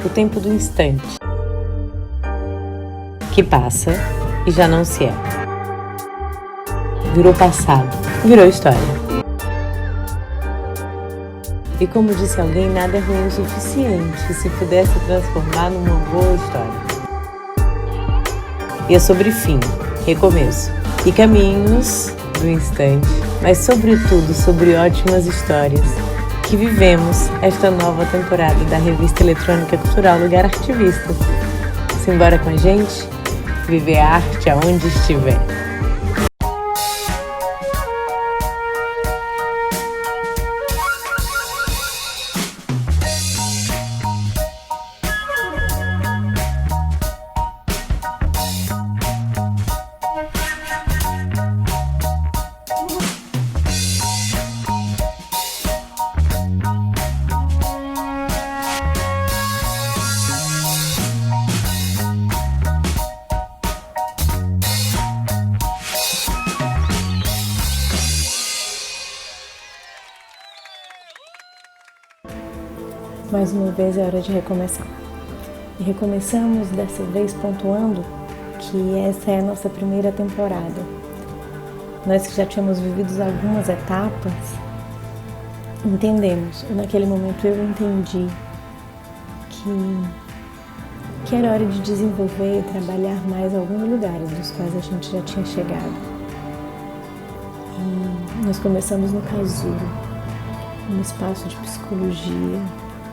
o tempo do instante, que passa e já não se é. Virou passado, virou história. E como disse alguém, nada é ruim o suficiente se pudesse transformar numa boa história. E é sobre fim, recomeço e caminhos do instante, mas sobretudo sobre ótimas histórias que vivemos esta nova temporada da revista eletrônica cultural Lugar Artivista. Simbora com a gente? Viver a arte aonde estiver. Mais uma vez é hora de recomeçar. E recomeçamos dessa vez pontuando que essa é a nossa primeira temporada. Nós que já tínhamos vivido algumas etapas, entendemos, naquele momento eu entendi que era hora de desenvolver e trabalhar mais alguns lugares dos quais a gente já tinha chegado. E nós começamos no Casulo, um espaço de psicologia,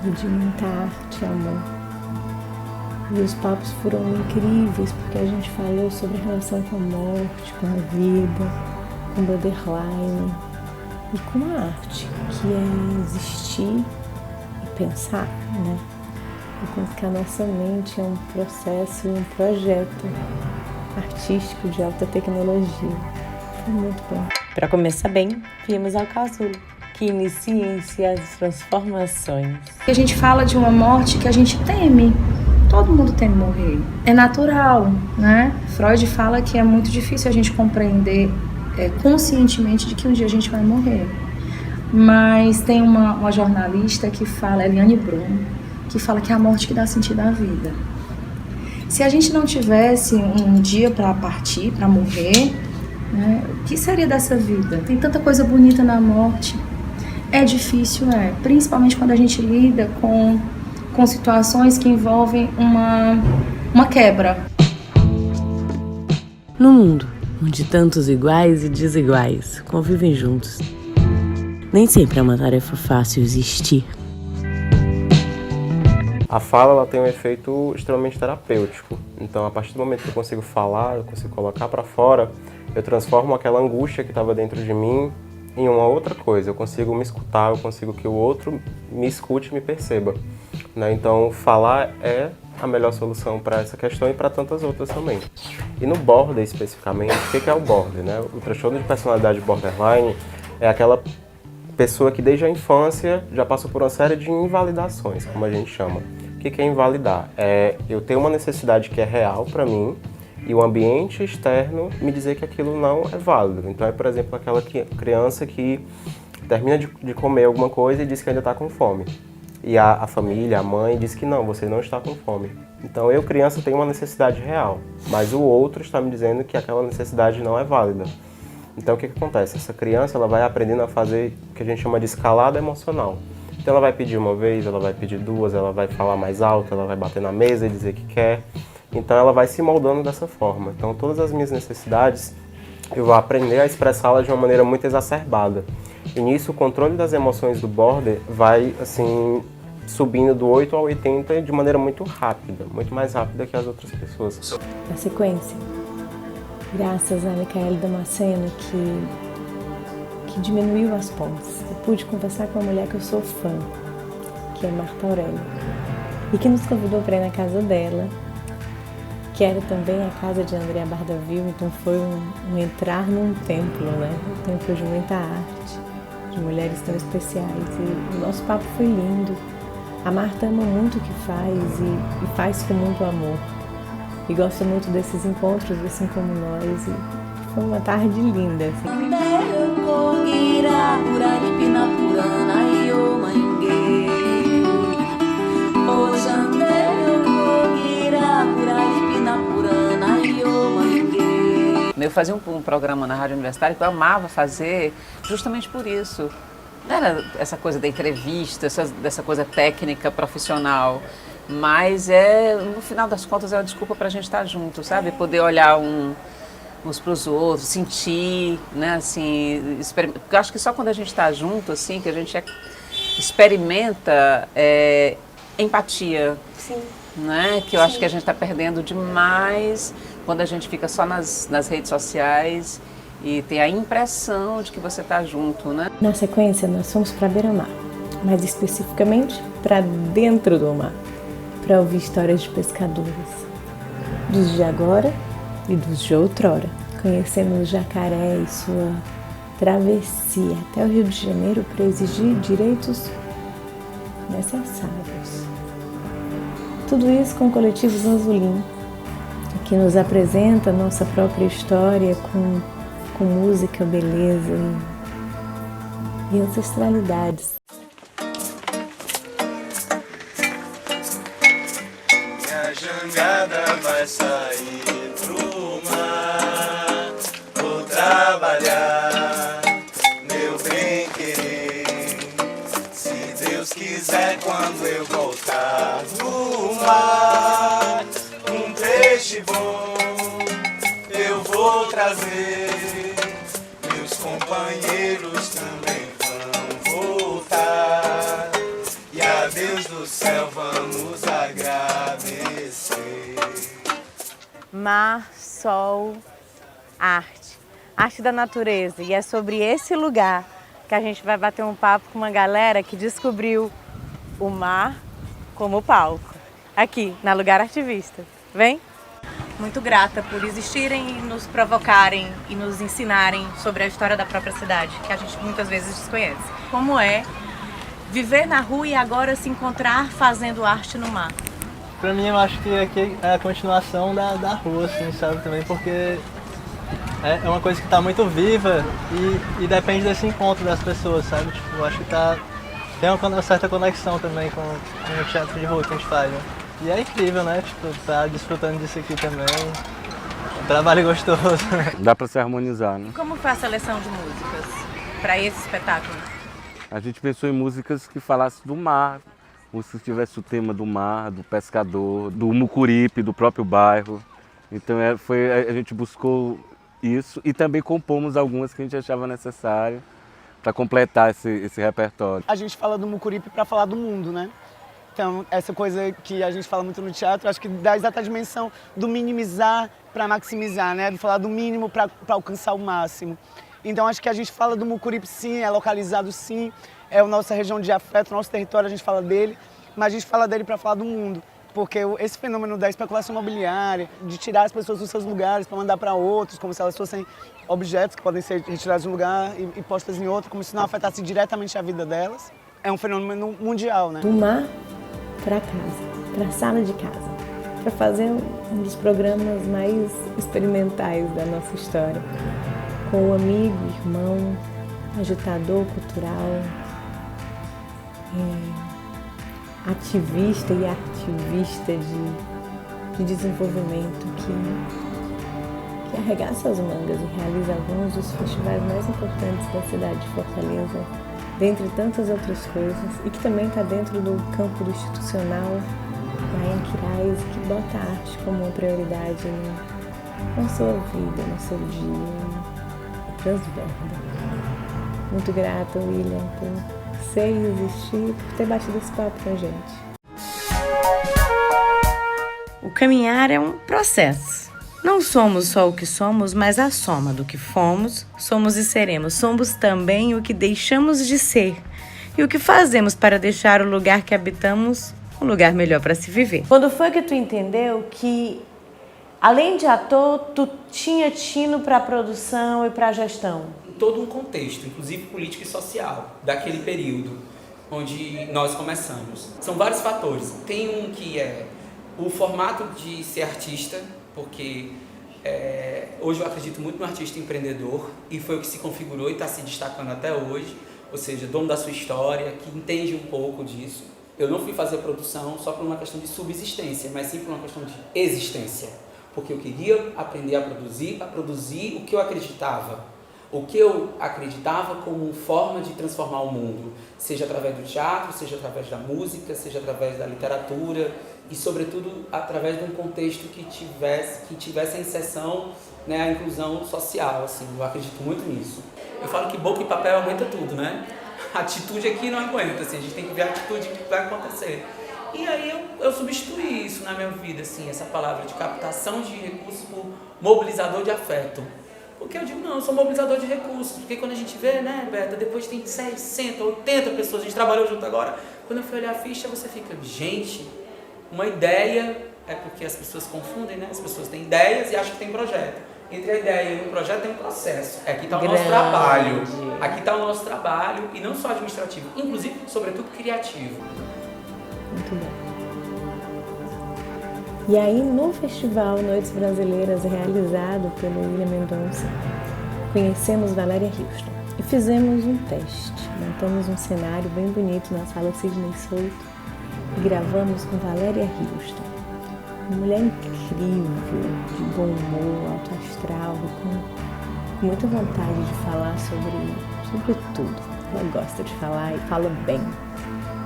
de muita arte e amor. E os papos foram incríveis porque a gente falou sobre a relação com a morte, com a vida, com o borderline e com a arte, que é existir e pensar, né? Enquanto que a nossa mente é um processo, um projeto artístico de alta tecnologia. Foi muito bom. Para começar bem, viemos ao Casulo, que iniciem-se as transformações. A gente fala de uma morte que a gente teme. Todo mundo teme morrer. É natural, né? Freud fala que é muito difícil a gente compreender conscientemente de que um dia a gente vai morrer. Mas tem uma jornalista que fala, Eliane Brum, que fala que é a morte que dá sentido à vida. Se a gente não tivesse um dia para partir, para morrer, né, o que seria dessa vida? Tem tanta coisa bonita na morte. É difícil, principalmente quando a gente lida com situações que envolvem uma quebra. No mundo onde tantos iguais e desiguais convivem juntos, nem sempre é uma tarefa fácil existir. A fala ela tem um efeito extremamente terapêutico. Então, a partir do momento que eu consigo falar, eu consigo colocar para fora, eu transformo aquela angústia que estava dentro de mim em uma outra coisa. Eu consigo me escutar, eu consigo que o outro me escute e me perceba, né? Então, falar é a melhor solução para essa questão e para tantas outras também. E no border, especificamente, o que é o border, né? O transtorno de personalidade borderline é aquela pessoa que desde a infância já passou por uma série de invalidações, como a gente chama. O que é invalidar? É eu ter uma necessidade que é real para mim e o ambiente externo me dizer que aquilo não é válido. Então é, por exemplo, aquela criança que termina de comer alguma coisa e diz que ainda está com fome. E a família, a mãe, diz que não, você não está com fome. Então eu, criança, tenho uma necessidade real, mas o outro está me dizendo que aquela necessidade não é válida. Então o que acontece? Essa criança ela vai aprendendo a fazer o que a gente chama de escalada emocional. Então ela vai pedir uma vez, ela vai pedir duas, ela vai falar mais alto, ela vai bater na mesa e dizer que quer. Então ela vai se moldando dessa forma. Então todas as minhas necessidades eu vou aprender a expressá-las de uma maneira muito exacerbada. E nisso o controle das emoções do border vai assim subindo do 8 ao 80 de maneira muito rápida, muito mais rápida que as outras pessoas. Na sequência, graças a Micaele Damasceno que diminuiu as pontes, eu pude conversar com uma mulher que eu sou fã, que é Marta Aurélio, e que nos convidou para ir na casa dela, que era também a casa de Andréa Bardavil, então foi um entrar num templo, né? Um templo de muita arte, de mulheres tão especiais, e o nosso papo foi lindo. A Marta ama muito o que faz e faz com muito amor, e gosta muito desses encontros, assim como nós, e foi uma tarde linda. Assim. Hoje eu fazia um programa na Rádio Universitária que eu amava fazer justamente por isso. Não era essa coisa da entrevista, dessa coisa técnica, profissional, mas no final das contas, é uma desculpa para a gente estar junto, sabe? Poder olhar uns para os outros, sentir, né, assim, porque eu acho que só quando a gente está junto, assim, que a gente experimenta empatia. Sim. Né? Que eu acho que a gente está perdendo demais quando a gente fica só nas redes sociais e tem a impressão de que você está junto, né? Na sequência, nós fomos para beira-mar, mais especificamente para dentro do mar, para ouvir histórias de pescadores, dos de agora e dos de outrora. Conhecemos o jacaré e sua travessia até o Rio de Janeiro para exigir direitos necessários. Tudo isso com o coletivo Zanzulim, que nos apresenta a nossa própria história com música, beleza e ancestralidades. Minha jangada vai sair pro mar, vou trabalhar, meu bem querer. Se Deus quiser, quando eu voltar do mar, um peixe bom eu vou trazer. Meus companheiros também vão voltar, e a Deus do céu vamos agradecer. Mar, sol, arte. Arte da natureza. E é sobre esse lugar que a gente vai bater um papo com uma galera que descobriu o mar como palco. Aqui, na Lugar Artivista. Vem? Muito grata por existirem e nos provocarem e nos ensinarem sobre a história da própria cidade, que a gente muitas vezes desconhece. Como é viver na rua e agora se encontrar fazendo arte no mar? Pra mim, eu acho que aqui é a continuação da rua, assim, sabe, também, porque é uma coisa que tá muito viva e depende desse encontro das pessoas, sabe? Tipo, eu acho que tem uma certa conexão também com o teatro de rua que a gente faz, né? E é incrível, né? Tipo, tá desfrutando disso aqui também. É um trabalho gostoso. Dá pra se harmonizar, né? Como foi a seleção de músicas para esse espetáculo? A gente pensou em músicas que falassem do mar, músicas que tivessem o tema do mar, do pescador, do Mucuripe, do próprio bairro. Então a gente buscou isso e também compomos algumas que a gente achava necessário para completar esse repertório. A gente fala do Mucuripe para falar do mundo, né? Então, essa coisa que a gente fala muito no teatro, acho que dá a exata dimensão do minimizar para maximizar, né? De falar do mínimo para alcançar o máximo. Então, acho que a gente fala do Mucuripe, sim, é localizado, sim, é a nossa região de afeto, o nosso território, a gente fala dele, mas a gente fala dele para falar do mundo. Porque esse fenômeno da especulação imobiliária, de tirar as pessoas dos seus lugares para mandar para outros, como se elas fossem objetos que podem ser retirados de um lugar e postas em outro, como se não afetasse diretamente a vida delas, é um fenômeno mundial, né? Do mar para casa, para a sala de casa, para fazer um dos programas mais experimentais da nossa história, com o amigo, irmão, agitador cultural, ativista e ativista de desenvolvimento que arregaça as mangas e realiza alguns dos festivais mais importantes da cidade de Fortaleza, dentre tantas outras coisas, e que também está dentro do campo do institucional, da Anquirais, que bota a arte como uma prioridade na sua vida, no seu dia, e transborda. Muito grata, William, por ser e existir, por ter batido esse papo com a gente. O caminhar é um processo. Não somos só o que somos, mas a soma do que fomos, somos e seremos. Somos também o que deixamos de ser e o que fazemos para deixar o lugar que habitamos um lugar melhor para se viver. Quando foi que tu entendeu que, além de ator, tu tinha tino para produção e para gestão? Todo um contexto, inclusive político e social, daquele período onde nós começamos. São vários fatores. Tem um que é o formato de ser artista, porque hoje eu acredito muito no artista empreendedor e foi o que se configurou e está se destacando até hoje, ou seja, dono da sua história, que entende um pouco disso. Eu não fui fazer produção só por uma questão de subsistência, mas sim por uma questão de existência, porque eu queria aprender a produzir o que eu acreditava. O que eu acreditava como forma de transformar o mundo, seja através do teatro, seja através da música, seja através da literatura e, sobretudo, através de um contexto que tivesse a inserção, né, a inclusão social. Assim, eu acredito muito nisso. Eu falo que boca e papel aguenta tudo, né? A atitude aqui não aguenta, assim, a gente tem que ver a atitude que vai acontecer. E aí eu substituí isso na minha vida, assim, essa palavra de captação de recursos por mobilizador de afeto. Porque eu digo, não, eu sou mobilizador de recursos, porque quando a gente vê, né, Beta, depois tem 60, 80 pessoas, a gente trabalhou junto agora, quando eu fui olhar a ficha, você fica, gente, uma ideia, é porque as pessoas confundem, né, as pessoas têm ideias e acham que tem projeto. Entre a ideia e o projeto tem um processo. Aqui está o nosso trabalho, aqui está o nosso trabalho, e não só administrativo, inclusive, sobretudo, criativo. Muito bom. E aí, no Festival Noites Brasileiras, realizado pelo William Mendonça, conhecemos Valéria Houston e fizemos um teste. Montamos um cenário bem bonito na Sala Sidney Souto e gravamos com Valéria Houston. Uma mulher incrível, de bom humor, alto astral, com muita vontade de falar sobre tudo. Ela gosta de falar e fala bem.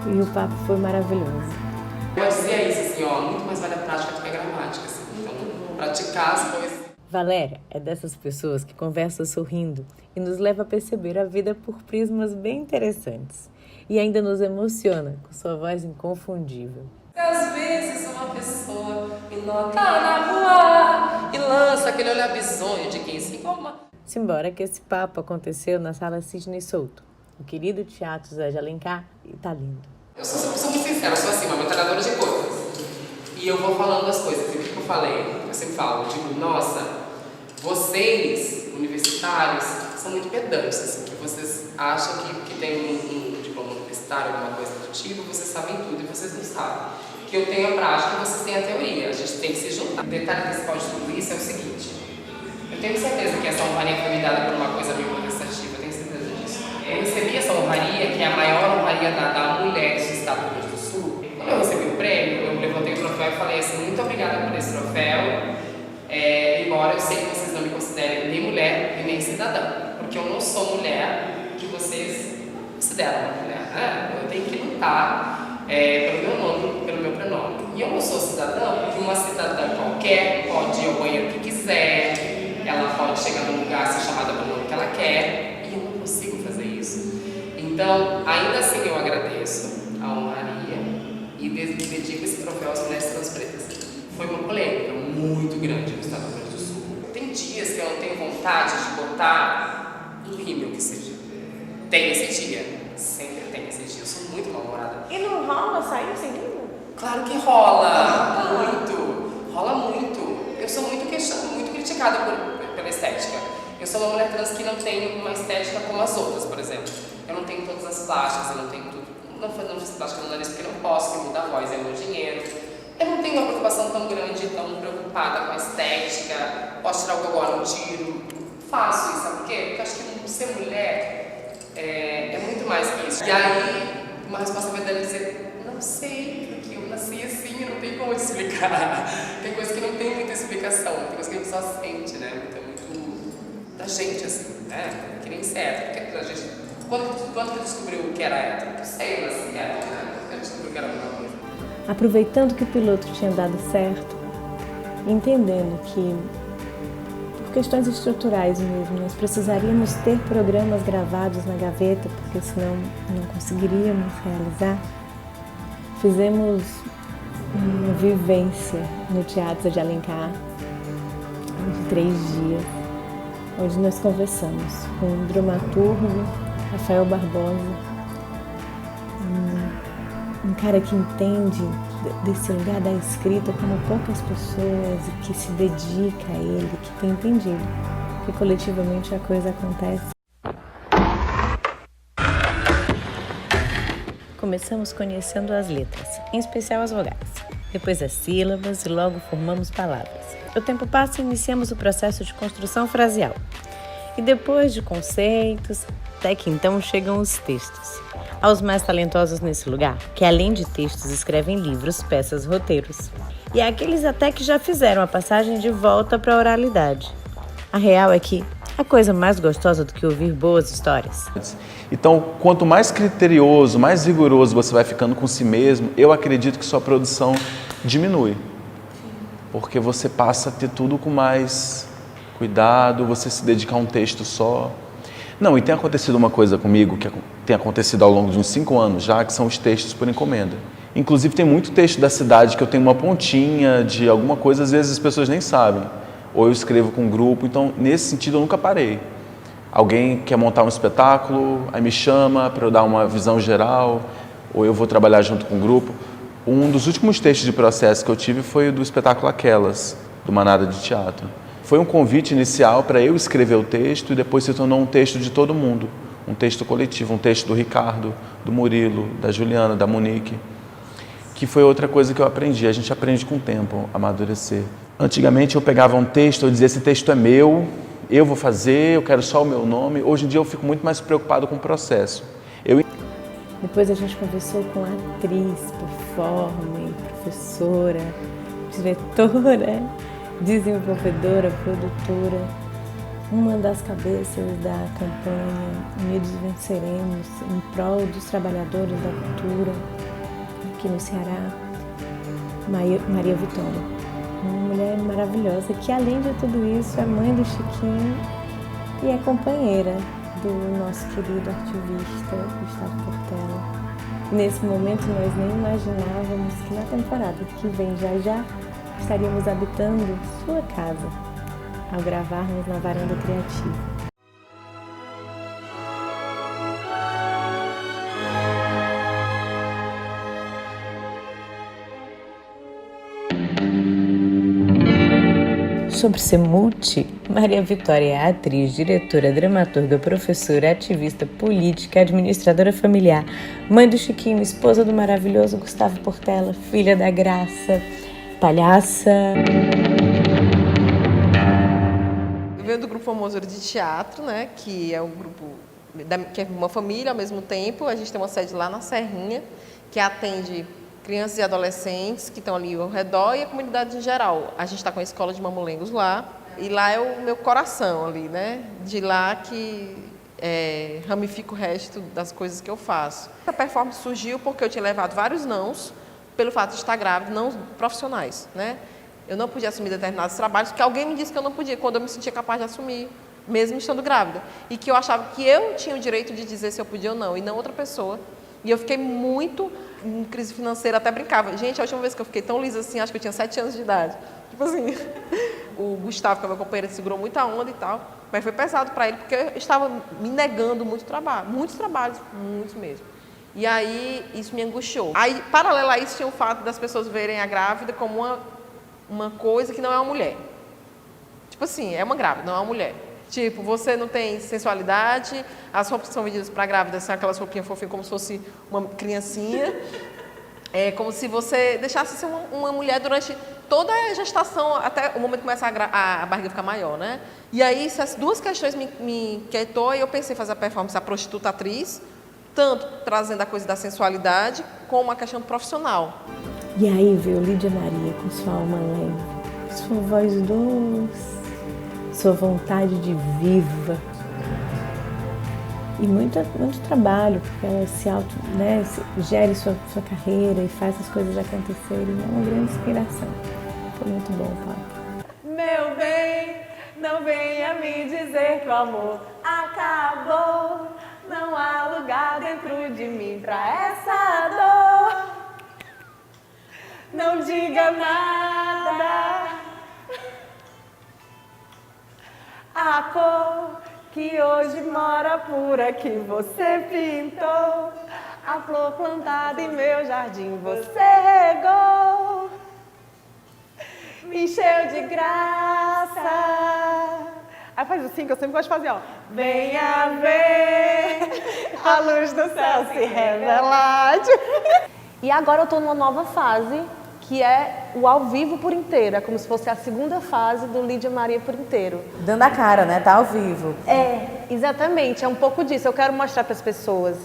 E o papo foi maravilhoso. Eu dizia isso, assim, ó, muito mais vale a prática do que a gramática, assim. Então, praticar as coisas. Valéria é dessas pessoas que conversa sorrindo e nos leva a perceber a vida por prismas bem interessantes. E ainda nos emociona com sua voz inconfundível. Às vezes uma pessoa me nota na rua e lança aquele olhar bizonho de quem se incomoda. Simbora que esse papo aconteceu na Sala Sidney Souto, o querido Teatro Zé de Alencar, e tá lindo. Eu sou muito sincera, eu sou assim, uma metralhadora de coisas. E eu vou falando as coisas. E o que eu falei? Eu sempre falo, digo, nossa, vocês, universitários, são muito pedantes, assim, que vocês acham que tem um diploma universitário, alguma coisa do tipo, vocês sabem tudo e vocês não sabem. Que eu tenho a prática e vocês têm a teoria, a gente tem que se juntar. O detalhe principal de tudo isso é o seguinte, eu tenho certeza que essa honraria foi me dada por uma coisa meio protestativa, eu tenho certeza disso. Eu recebi essa honraria, que é a maior honraria da mulher do estado do Rio Grande do Sul. Quando eu recebi o prêmio, eu levantei o troféu e falei assim, muito obrigada por esse troféu, embora eu sei que vocês não me considerem nem mulher e nem cidadã, porque eu não sou mulher que vocês consideram uma mulher, né? Eu tenho que lutar pelo meu nome, pelo meu prenome. E eu não sou cidadã, porque uma cidadã qualquer pode ir ao banheiro que quiser, ela pode chegar num lugar, ser chamada pelo nome que ela quer, e eu não consigo fazer isso. Então, ainda assim eu agradeço a honraria e dedico esse troféu às mulheres transpretas. Foi uma polêmica muito grande no estado do Rio Grande do Sul. Tem dias que eu não tenho vontade de botar um rímel que seja. Tem esse dia, sempre tem esse dia. Eu sou muito mal-humorada. E não rola sair sem rímel? Claro que rola, muito, rola muito. Eu sou muito criticada pela estética. Eu sou uma mulher trans que não tem uma estética como as outras, por exemplo. Eu não tenho todas as plásticas, eu não tenho tudo. Não fiz plástica no nariz porque não posso, me muda a voz, é meu dinheiro. Eu não tenho uma preocupação tão grande, tão preocupada com a estética. Posso tirar o gogó no tiro. Faço isso, sabe por quê? Porque eu acho que ser mulher é muito mais que isso. E aí, uma responsabilidade é dizer, não sei, porque eu nasci assim, não tem como te explicar. Tem coisa que não tem muita explicação, tem coisa que a gente só sente, né? Então, muito da gente, assim, né? Que nem ser hétero, porque a gente... Quando que descobriu o que era hétero? Não sei, eu nasci hétero, né? Eu descobri que era alguma coisa. Aproveitando que o piloto tinha dado certo, entendendo que, por questões estruturais mesmo, nós precisaríamos ter programas gravados na gaveta, porque senão não conseguiríamos realizar, fizemos uma vivência no Teatro de Alencar de 3 dias, onde nós conversamos com o dramaturgo Rafael Barbosa, um cara que entende desse lugar da escrita como poucas pessoas e que se dedica a ele, que tem entendido que coletivamente a coisa acontece. Começamos conhecendo as letras, em especial as vogais, depois as sílabas e logo formamos palavras. O tempo passa e iniciamos o processo de construção fraseal. E depois de conceitos, até que então chegam os textos. Aos mais talentosos nesse lugar, que além de textos escrevem livros, peças, roteiros. e aqueles até que já fizeram a passagem de volta para a oralidade. A real é que a coisa mais gostosa do que ouvir boas histórias. Então, quanto mais criterioso, mais rigoroso você vai ficando com si mesmo, eu acredito que sua produção diminui. Porque você passa a ter tudo com mais cuidado, você se dedicar a um texto só. Não, e tem acontecido uma coisa comigo, que tem acontecido ao longo de uns 5 anos já, que são os textos por encomenda. Inclusive tem muito texto da cidade que eu tenho uma pontinha de alguma coisa, às vezes as pessoas nem sabem. Ou eu escrevo com um grupo, então nesse sentido eu nunca parei. Alguém quer montar um espetáculo, aí me chama para eu dar uma visão geral, ou eu vou trabalhar junto com o grupo. Um dos últimos textos de processo que eu tive foi o do espetáculo Aquelas, do Manada de Teatro. Foi um convite inicial para eu escrever o texto e depois se tornou um texto de todo mundo. Um texto coletivo, um texto do Ricardo, do Murilo, da Juliana, da Monique. Que foi outra coisa que eu aprendi. A gente aprende com o tempo a amadurecer. Antigamente eu pegava um texto, eu dizia, esse texto é meu, eu vou fazer, eu quero só o meu nome. Hoje em dia eu fico muito mais preocupado com o processo. Depois a gente conversou com a atriz, performer, professora, diretora, desenvolvedora, produtora, uma das cabeças da campanha Unidos Venceremos em prol dos trabalhadores da cultura aqui no Ceará, Maria Vitória. Uma mulher maravilhosa que, além de tudo isso, é mãe do Chiquinho e é companheira do nosso querido ativista Gustavo Portela. Nesse momento nós nem imaginávamos que na temporada que vem já estaríamos habitando sua casa ao gravarmos na Varanda Criativa. Sobre ser multi, Maria Vitória é atriz, diretora, dramaturga, professora, ativista, política, administradora familiar, mãe do Chiquinho, esposa do maravilhoso Gustavo Portela, filha da Graça, palhaça. Eu venho do Grupo Formosura de Teatro, né, que é um grupo, que é uma família ao mesmo tempo. A gente tem uma sede lá na Serrinha, que atende crianças e adolescentes que estão ali ao redor e a comunidade em geral. A gente está com a escola de mamulengos lá, e lá é o meu coração ali, né? De lá que ramifica o resto das coisas que eu faço. A performance surgiu porque eu tinha levado vários nãos pelo fato de estar grávida, não profissionais, né? Eu não podia assumir determinados trabalhos porque alguém me disse que eu não podia, quando eu me sentia capaz de assumir, mesmo estando grávida. E que eu achava que eu tinha o direito de dizer se eu podia ou não, e não outra pessoa. E eu fiquei muito em crise financeira, até brincava. Gente, a última vez que eu fiquei tão lisa assim, acho que eu tinha 7 anos de idade. Tipo assim, o Gustavo, que é meu companheiro, segurou muita onda e tal, mas foi pesado para ele, porque eu estava me negando muito trabalho, muitos trabalhos, muitos mesmo. E aí, isso me angustiou. Aí, paralelo a isso, tinha o fato das pessoas verem a grávida como uma coisa que não é uma mulher. Tipo assim, é uma grávida, não é uma mulher. Tipo, você não tem sensualidade, as roupas que são vendidas para grávida são aquelas roupinhas fofinhas como se fosse uma criancinha. É como se você deixasse ser uma mulher durante toda a gestação, até o momento que começa a barriga ficar maior, né? E aí, essas duas questões me inquietou e eu pensei em fazer a performance, a prostituta atriz, tanto trazendo a coisa da sensualidade, como a questão profissional. E aí veio Lídia Maria com sua alma leve, sua voz doce, sua vontade de viva e muito trabalho, porque ela gere sua carreira e faz as coisas acontecerem. É uma grande inspiração. Foi muito bom o papo. Meu bem, não venha me dizer que o amor acabou. Não há lugar dentro de mim pra essa dor. Não diga nada. A cor que hoje mora por aqui você pintou. A flor plantada em meu jardim você regou. Me encheu de graça. Aí faz assim que eu sempre gosto de fazer, ó. Venha ver a luz do céu se revelar. E agora eu tô numa nova fase, que é o ao vivo por inteiro. É como se fosse a segunda fase do Lídia Maria por inteiro. Dando a cara, né? Tá ao vivo. É, exatamente. É um pouco disso. Eu quero mostrar para as pessoas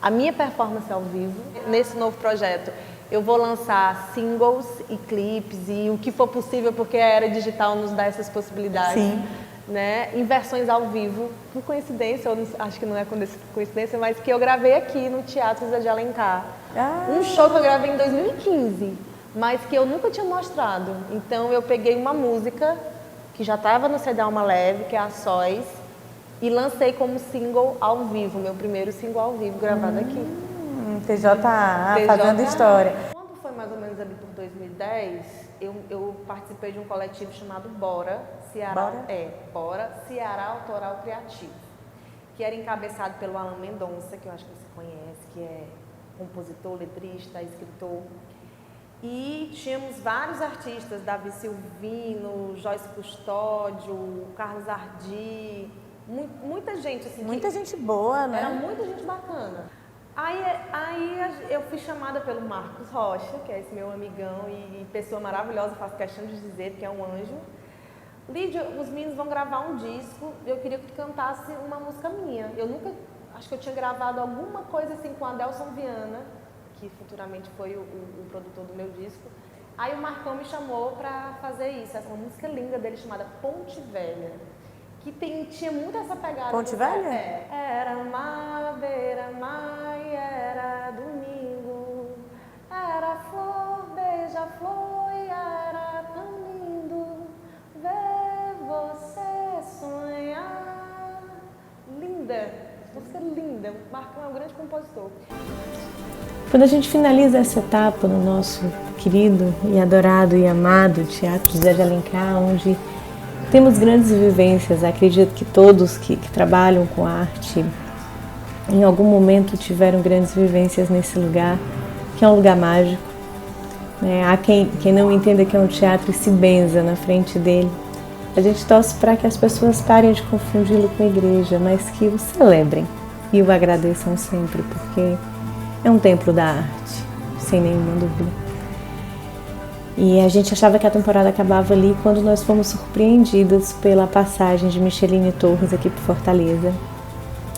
a minha performance ao vivo nesse novo projeto. eu vou lançar singles e clipes e o que for possível, porque a era digital nos dá essas possibilidades. Sim. Né, em versões ao vivo, por coincidência, eu não, acho que não é coincidência, mas que eu gravei aqui no Teatro Zé de Alencar. Um show que eu gravei em 2015, mas que eu nunca tinha mostrado. Então eu peguei uma música que já estava no CD Alma Leve, que é a Sóis, e lancei como single ao vivo, meu primeiro single ao vivo gravado aqui. TJA, fazendo história. Quando foi mais ou menos ali por 2010, eu participei de um coletivo chamado Bora Ceará, Bora Ceará Autoral Criativo, que era encabeçado pelo Alan Mendonça, que eu acho que você conhece, que é compositor, letrista, escritor. E tínhamos vários artistas, Davi Silvino, Joyce Custódio, Carlos Ardi, muita gente assim. Muita gente boa, né? Era muita gente bacana. Aí eu fui chamada pelo Marcos Rocha, que é esse meu amigão e pessoa maravilhosa, faço questão de dizer, porque é um anjo. Lídia, os meninos vão gravar um disco, eu queria que tu cantasse uma música minha. Eu nunca, acho que eu tinha gravado alguma coisa assim com a Adelson Viana, que futuramente foi o produtor do meu disco. Aí o Marcão me chamou para fazer isso, essa música linda dele chamada Ponte Velha, que tinha muito essa pegada. Ponte Velha? Era mar, beira-mar, era domingo, era flor, beija-flor e era tão lindo ver você sonhar. Linda, música linda, o Marcão é um grande compositor. Quando a gente finaliza essa etapa no nosso querido e adorado e amado Teatro Zé de Alencar, onde temos grandes vivências, acredito que todos que trabalham com arte em algum momento tiveram grandes vivências nesse lugar, que é um lugar mágico. Há quem não entenda que é um teatro e se benza na frente dele. A gente torce para que as pessoas parem de confundi-lo com a igreja, mas que o celebrem e o agradeçam sempre, porque é um templo da arte, sem nenhuma dúvida. E a gente achava que a temporada acabava ali quando nós fomos surpreendidas pela passagem de Micheline Torres aqui por Fortaleza.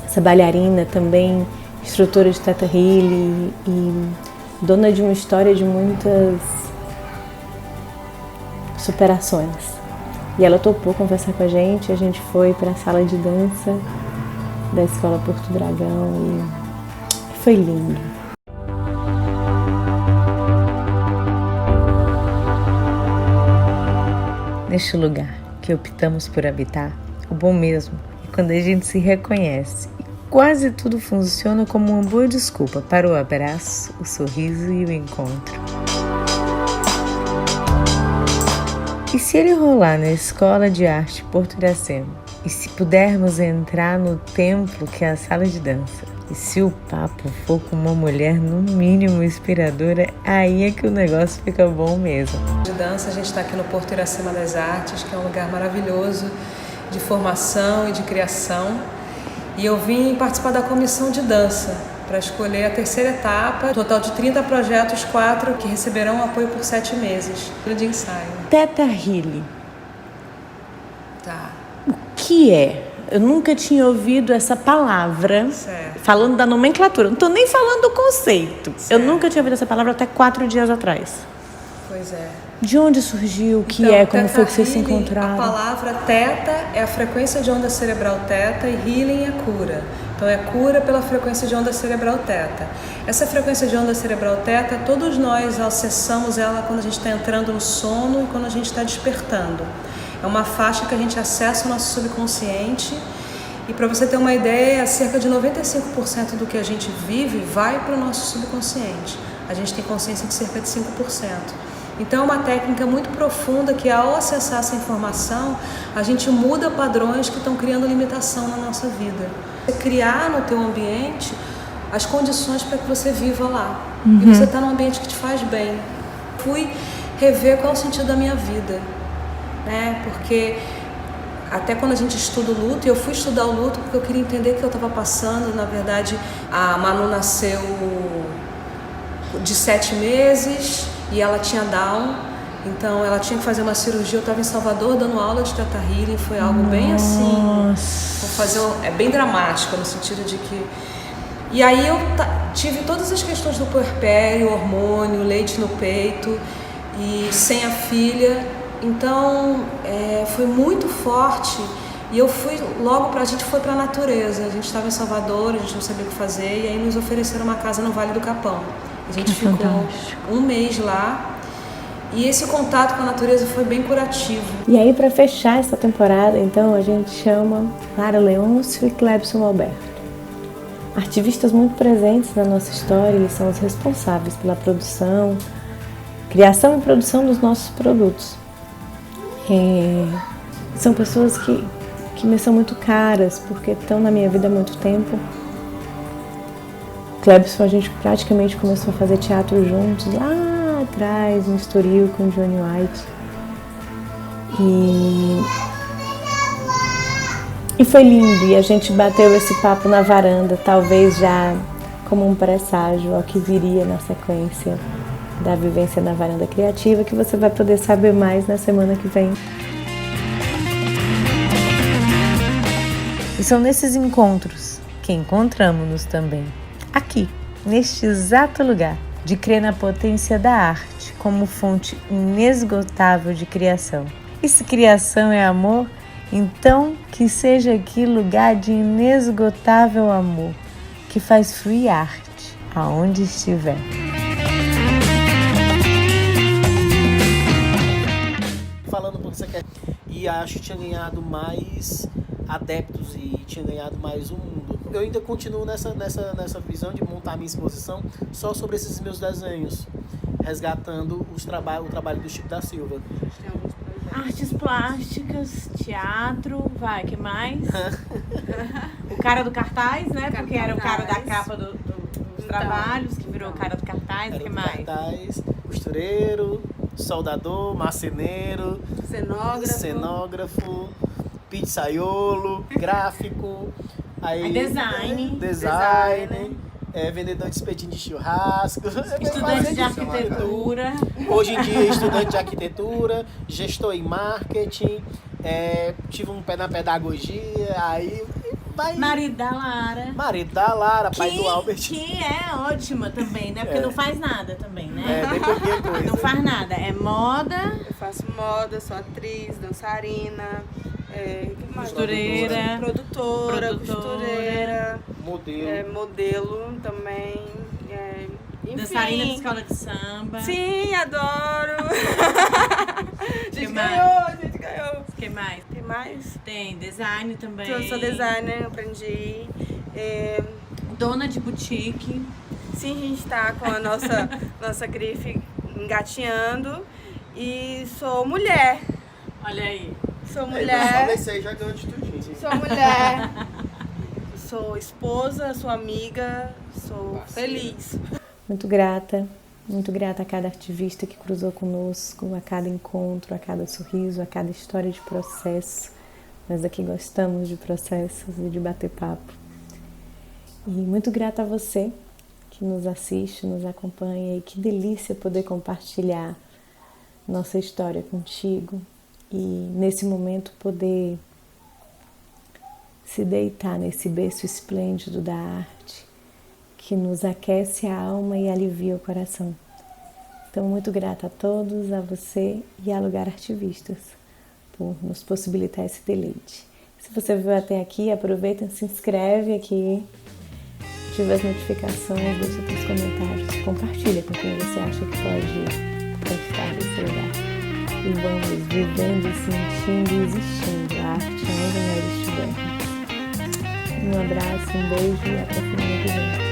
Essa bailarina também, instrutora de Teta Healy e dona de uma história de muitas superações. E ela topou conversar com a gente foi para a sala de dança da Escola Porto Dragão e foi lindo. Neste lugar que optamos por habitar, o bom mesmo é quando a gente se reconhece e quase tudo funciona como uma boa desculpa para o abraço, o sorriso e o encontro. E se ele rolar na Escola de Arte Porto Iracema, e se pudermos entrar no templo que é a sala de dança, e se o papo for com uma mulher no mínimo inspiradora, aí é que o negócio fica bom mesmo. De dança, a gente está aqui no Porto Iracema das Artes, que é um lugar maravilhoso de formação e de criação. E eu vim participar da comissão de dança para escolher a terceira etapa, total de 30 projetos, 4 que receberão apoio por 7 meses de ensaio. Teta Healy. Tá. O que é? Eu nunca tinha ouvido essa palavra, falando da nomenclatura. Não estou nem falando do conceito. Eu nunca tinha ouvido essa palavra até 4 dias atrás. Pois é. De onde surgiu? O que Então, como foi que vocês se encontraram? A palavra teta é a frequência de onda cerebral teta e healing é cura. Então é cura pela frequência de onda cerebral teta. Essa frequência de onda cerebral teta, todos nós acessamos ela quando a gente está entrando no sono e quando a gente está despertando. É uma faixa que a gente acessa o nosso subconsciente e, para você ter uma ideia, cerca de 95% do que a gente vive vai para o nosso subconsciente. A gente tem consciência de cerca de 5%. Então é uma técnica muito profunda que, ao acessar essa informação, a gente muda padrões que estão criando limitação na nossa vida. Criar no teu ambiente as condições para que você viva lá. E você está num ambiente que te faz bem. Fui rever qual é o sentido da minha vida. Porque até quando a gente estuda o luto, eu fui estudar o luto porque eu queria entender o que eu estava passando. Na verdade, a Manu nasceu de 7 meses e ela tinha Down, então ela tinha que fazer uma cirurgia. Eu estava em Salvador dando aula de Teta Healing, foi algo bem assim, é bem dramático no sentido de que E aí eu tive todas as questões do puerpério, hormônio, leite no peito e sem a filha. Então foi muito forte e eu fui logo a gente foi para a natureza. A gente estava em Salvador, a gente não sabia o que fazer e aí nos ofereceram uma casa no Vale do Capão. A gente ficou um mês lá e esse contato com a natureza foi bem curativo. E aí, para fechar essa temporada, então, a gente chama Lara Leôncio e Clebson Alberto. Artivistas muito presentes na nossa história, eles são os responsáveis pela produção, criação e produção dos nossos produtos. São pessoas que me são muito caras, porque estão na minha vida há muito tempo. Clebson, a gente praticamente começou a fazer teatro juntos lá atrás, no Estoril, com Johnny White. E foi lindo, e a gente bateu esse papo na varanda, talvez já como um presságio ao que viria na sequência da vivência na varanda criativa, que você vai poder saber mais na semana que vem. E são nesses encontros que encontramos-nos também, aqui, neste exato lugar, de crer na potência da arte como fonte inesgotável de criação. E se criação é amor, então que seja aqui lugar de inesgotável amor, que faz fluir arte aonde estiver. Falando por você quer, e acho que tinha ganhado mais adeptos e tinha ganhado mais o mundo. Eu ainda continuo nessa visão de montar minha exposição só sobre esses meus desenhos, resgatando o trabalho do Chico da Silva. Artes plásticas, teatro, que mais? O cara do cartaz, né? Porque era o cara da capa dos trabalhos, que virou o cara do cartaz, o que mais? Cartaz, costureiro, soldador, marceneiro, cenógrafo, pizzaiolo, gráfico, aí design, vendedor de espetinho de churrasco, estudante de arquitetura. Hoje em dia, estudante de arquitetura, gestor em marketing, tive um pé na pedagogia, aí vai. Marido da Lara, pai do Albert. Que é ótima também, né? Porque não faz nada também, né? Bem pouquinha coisa. Não faz nada, é moda. Eu faço moda, sou atriz, dançarina, costureira, produtora, costureira, modelo também. Enfim. Dançarina de escola de samba. Sim, adoro. A gente ganhou. O que mais? Tem mais? Tem design também. Eu sou designer, aprendi. Dona de boutique. Sim, a gente tá com a nossa grife engateando. E sou mulher. Olha aí. Sou mulher. Já ganhou de tudinho. Sou mulher. Sou esposa, sou amiga, sou feliz. Muito grata a cada ativista que cruzou conosco, a cada encontro, a cada sorriso, a cada história de processo. Nós aqui gostamos de processos e de bater papo. E muito grata a você que nos assiste, nos acompanha, e que delícia poder compartilhar nossa história contigo e nesse momento poder se deitar nesse berço esplêndido da arte que nos aquece a alma e alivia o coração. Então, muito grata a todos, a você e a Lugar Artivistas por nos possibilitar esse deleite. Se você viu até aqui, aproveita e se inscreve aqui, ativa as notificações, deixa seus comentários, compartilha com quem você acha que pode gostar desse lugar. E vamos vivendo, sentindo e existindo a arte onde nós estivermos. Um abraço, um beijo e até semana que vem.